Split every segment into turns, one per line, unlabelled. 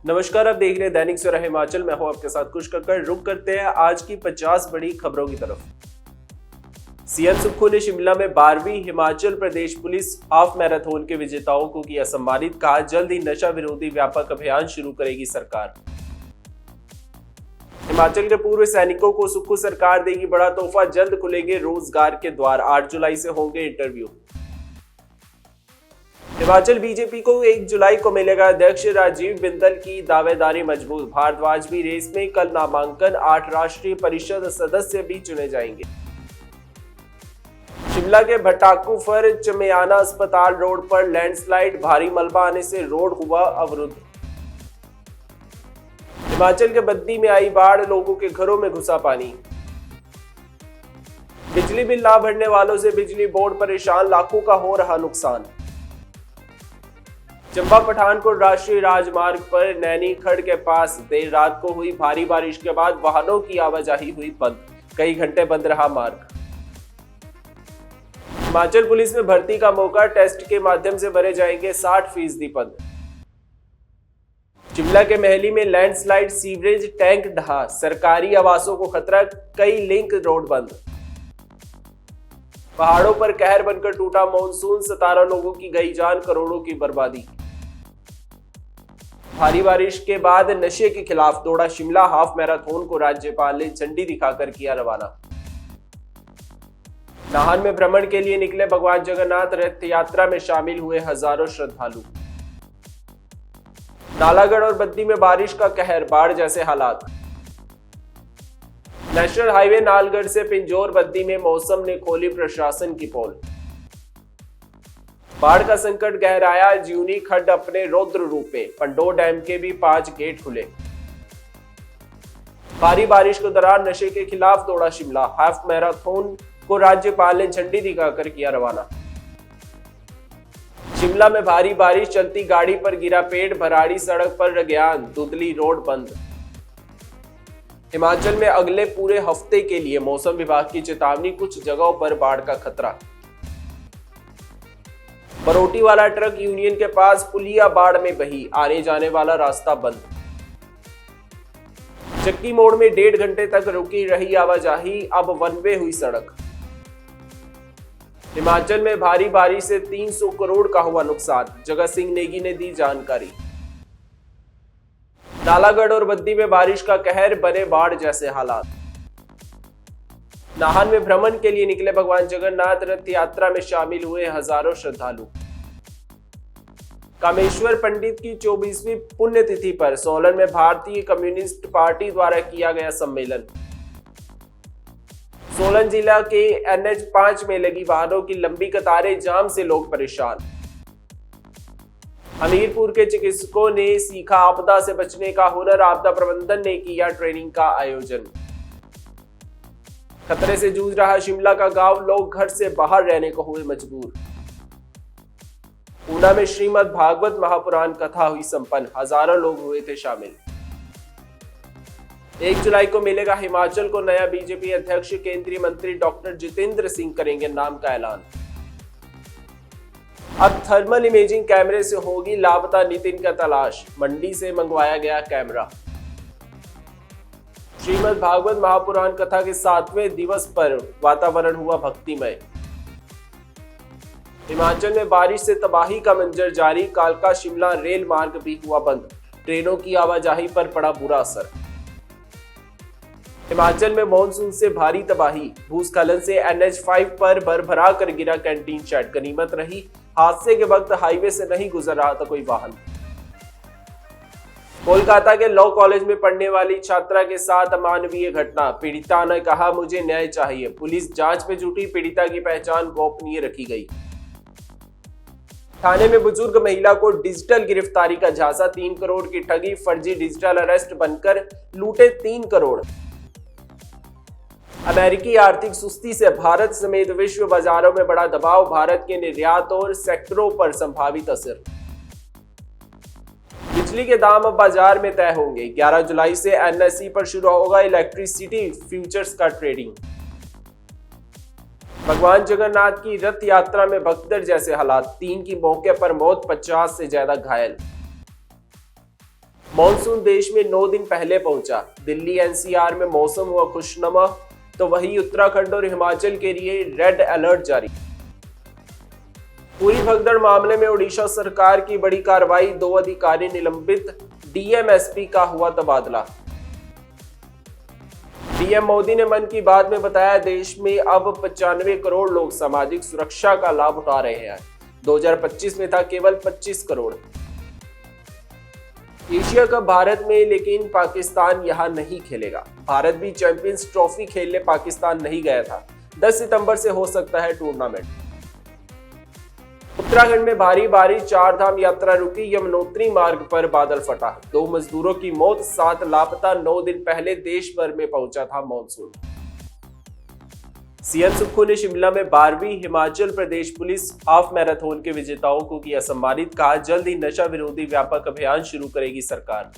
नमस्कार, आप देख रहे हैं दैनिक सवेरा हिमाचल। मैं हूं आपके साथ कुछ कर रुक करते हैं आज की 50 बड़ी खबरों की तरफ। सीएम सुक्खू ने शिमला में 12वीं Himachal Pradesh police half marathon के विजेताओं को किया सम्मानित। कहा, जल्द ही नशा विरोधी व्यापक अभियान शुरू करेगी सरकार। हिमाचल के पूर्व सैनिकों को सुक्खू सरकार देगी बड़ा तोहफा, जल्द खुलेंगे रोजगार के द्वार। 8 जुलाई से होंगे इंटरव्यू। हिमाचल बीजेपी को 1 जुलाई को मिलेगा अध्यक्ष। राजीव बिंदल की दावेदारी मजबूत। भारद्वाज भी रेस में, कल नामांकन। 8 राष्ट्रीय परिषद सदस्य भी चुने जाएंगे। शिमला के भटाकूफर चमियाना अस्पताल रोड पर लैंडस्लाइड, भारी मलबा आने से रोड हुआ अवरुद्ध। हिमाचल के बद्दी में आई बाढ़, लोगों के घरों में घुसा पानी। बिजली बिल ना भरने वालों से बिजली बोर्ड परेशान, लाखों का हो रहा नुकसान। चंबा पठानकोट राष्ट्रीय राजमार्ग पर नैनी खड़ के पास देर रात को हुई भारी बारिश के बाद वाहनों की आवाजाही हुई बंद, कई घंटे बंद रहा मार्ग। हिमाचल पुलिस में भर्ती का मौका, टेस्ट के माध्यम से भरे जाएंगे 60% पद। शिमला के महली में लैंडस्लाइड, सीवरेज टैंक ढहा, सरकारी आवासों को खतरा, कई लिंक रोड बंद। पहाड़ों पर कहर बनकर टूटा मॉनसून, 17 लोगों की गई जान, करोड़ों की बर्बादी। भारी बारिश के बाद नशे के खिलाफ दौड़ा शिमला हाफ मैराथन को राज्यपाल ने झंडी दिखाकर किया रवाना। नाहन में भ्रमण के लिए निकले भगवान जगन्नाथ, रथ यात्रा में शामिल हुए हजारों श्रद्धालु। नालागढ़ और बद्दी में बारिश का कहर, बाढ़ जैसे हालात। नेशनल हाईवे नालगढ़ से पिंजौर बद्दी में मौसम ने खोली प्रशासन की पोल। बाढ़ का संकट गहराया, ज्यूनी खड्ड अपने रौद्र रूप में, पंडोर डैम के भी 5 गेट खुले। भारी बारिश के दौरान नशे के खिलाफ दौड़ा शिमला हाफ मैराथन को राज्यपाल ने झंडी दिखाकर किया रवाना। शिमला में भारी बारिश, चलती गाड़ी पर गिरा पेड़, भराड़ी सड़क पर रग्यान, दुधली रोड बंद। हिमाचल में अगले पूरे हफ्ते के लिए मौसम विभाग की चेतावनी, कुछ जगहों पर बाढ़ का खतरा। बरोटी वाला ट्रक यूनियन के पास पुलिया बाढ़ में बही, आने जाने वाला रास्ता बंद। चक्की मोड़ में 1.5 घंटे तक रुकी रही आवाजाही, अब वन वे हुई सड़क। हिमाचल में भारी बारिश से 300 करोड़ का हुआ नुकसान, जगत सिंह नेगी ने दी जानकारी। नालागढ़ और बद्दी में बारिश का कहर, बने बाढ़ जैसे हालात। नाहन में भ्रमण के लिए निकले भगवान जगन्नाथ, रथ यात्रा में शामिल हुए हजारों श्रद्धालु। कामेश्वर पंडित की 24वीं पुण्यतिथि पर सोलन में भारतीय कम्युनिस्ट पार्टी द्वारा किया गया सम्मेलन। सोलन जिला के NH 5 में लगी वाहनों की लंबी कतारें, जाम से लोग परेशान। हमीरपुर के चिकित्सकों ने सीखा आपदा से बचने का हुनर, आपदा प्रबंधन ने किया ट्रेनिंग का आयोजन। खतरे से जूझ रहा शिमला का गांव, लोग घर से बाहर रहने को हुए मजबूर। ऊना में श्रीमद् भागवत महापुराण कथा हुई संपन्न, हजारों लोग हुए थे शामिल। 1 जुलाई को मिलेगा हिमाचल को नया बीजेपी अध्यक्ष, केंद्रीय मंत्री डॉक्टर जितेंद्र सिंह करेंगे नाम का ऐलान। अब थर्मल इमेजिंग कैमरे से होगी लापता नितिन का तलाश, मंडी से मंगवाया गया कैमरा। श्रीमद् भागवत महापुराण कथा के 7वें दिवस पर वातावरण हुआ भक्तिमय। हिमाचल में बारिश से तबाही का मंजर जारी, कालका शिमला रेल मार्ग भी हुआ बंद, ट्रेनों की आवाजाही पर पड़ा बुरा असर। हिमाचल में मॉनसून से भारी तबाही, भूस्खलन से NH 5 पर भरभरा कर गिरा कैंटीन शेड, गनीमत रही हादसे के वक्त हाईवे से नहीं गुजर रहा था कोई वाहन। कोलकाता के लॉ कॉलेज में पढ़ने वाली छात्रा के साथ अमानवीय घटना, पीड़िता ने कहा मुझे न्याय चाहिए, पुलिस जांच में जुटी, पीड़िता की पहचान गोपनीय रखी गई। थाने में बुजुर्ग महिला को डिजिटल गिरफ्तारी का झांसा, 3 करोड़ की ठगी, फर्जी डिजिटल अरेस्ट बनकर लूटे 3 करोड़। अमेरिकी आर्थिक सुस्ती से भारत समेत विश्व बाजारों में बड़ा दबाव, भारत के निर्यात और सेक्टरों पर संभावित असर। बिजली के दाम अब बाजार में तय होंगे, 11 जुलाई से NSE पर शुरू होगा इलेक्ट्रिसिटी फ्यूचर्स का ट्रेडिंग। भगवान जगन्नाथ की रथ यात्रा में भगदड़ जैसे हालात, 3 की मौके पर मौत, 50 से ज्यादा घायल। मॉनसून देश में 9 दिन पहले पहुंचा। दिल्ली एनसीआर में मौसम हुआ खुशनुमा, तो वहीं उत्तराखंड और हिमाचल के लिए रेड अलर्ट जारी। पूरी भगदड़ मामले में ओडिशा सरकार की बड़ी कार्रवाई, 2 अधिकारी निलंबित, डीएम एसपी का हुआ तबादला। पीएम मोदी ने मन की बात में बताया, देश में अब 95 करोड़ लोग सामाजिक सुरक्षा का लाभ उठा रहे हैं। 2025 में था केवल 25 करोड़। एशिया कप भारत में, लेकिन पाकिस्तान यहां नहीं खेलेगा। भारत भी चैंपियंस ट्रॉफी खेलने पाकिस्तान नहीं गया था। 10 सितंबर से हो सकता है टूर्नामेंट। उत्तराखंड में भारी बारिश, 4 धाम यात्रा रुकी, यमुनोत्री मार्ग पर बादल फटा। 2 मजदूरों की मौत, 7 लापता। 9 दिन पहले देश भर में पहुंचा था मॉनसून। सीएम सुक्खू ने शिमला में 12वीं Himachal Pradesh police half marathon के विजेताओं को किया सम्मानित। कहा, जल्द ही नशा विरोधी व्यापक अभियान शुरू करेगी सरकार।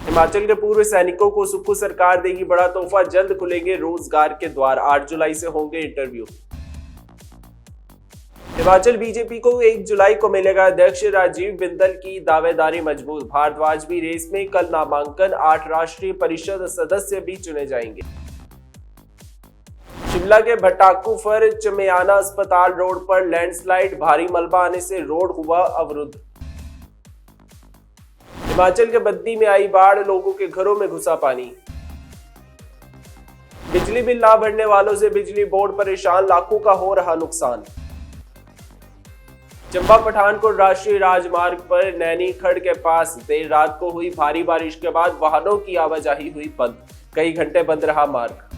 हिमाचल के पूर्व सैनिकों को सुक्खू सरकार देगी बड़ा तोहफा, जल्द खुलेंगे रोजगार के द्वार। 8 जुलाई से होंगे इंटरव्यू। हिमाचल बीजेपी को 1 जुलाई को मिलेगा अध्यक्ष, राजीव बिंदल की दावेदारी मजबूत। भारद्वाज भी रेस में, कल नामांकन। 8 राष्ट्रीय परिषद सदस्य भी चुने जाएंगे। शिमला के भटाकूफर चमियाना अस्पताल रोड पर लैंडस्लाइड, भारी मलबा आने से रोड हुआ अवरुद्ध। हिमाचल के बद्दी में आई बाढ़, लोगों के घरों में घुसा पानी। बिजली बिल ना भरने वालों से बिजली बोर्ड परेशान, लाखों का हो रहा नुकसान। चंबा पठानकोट राष्ट्रीय राजमार्ग पर नैनीखड़ के पास देर रात को हुई भारी बारिश के बाद वाहनों की आवाजाही हुई बंद। कई घंटे बंद रहा मार्ग।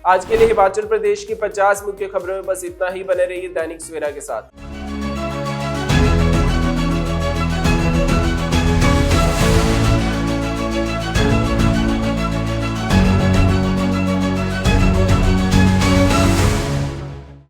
आज के लिए हिमाचल प्रदेश की 50 मुख्य खबरों में बस इतना ही। बने रहिए दैनिक सवेरा के साथ।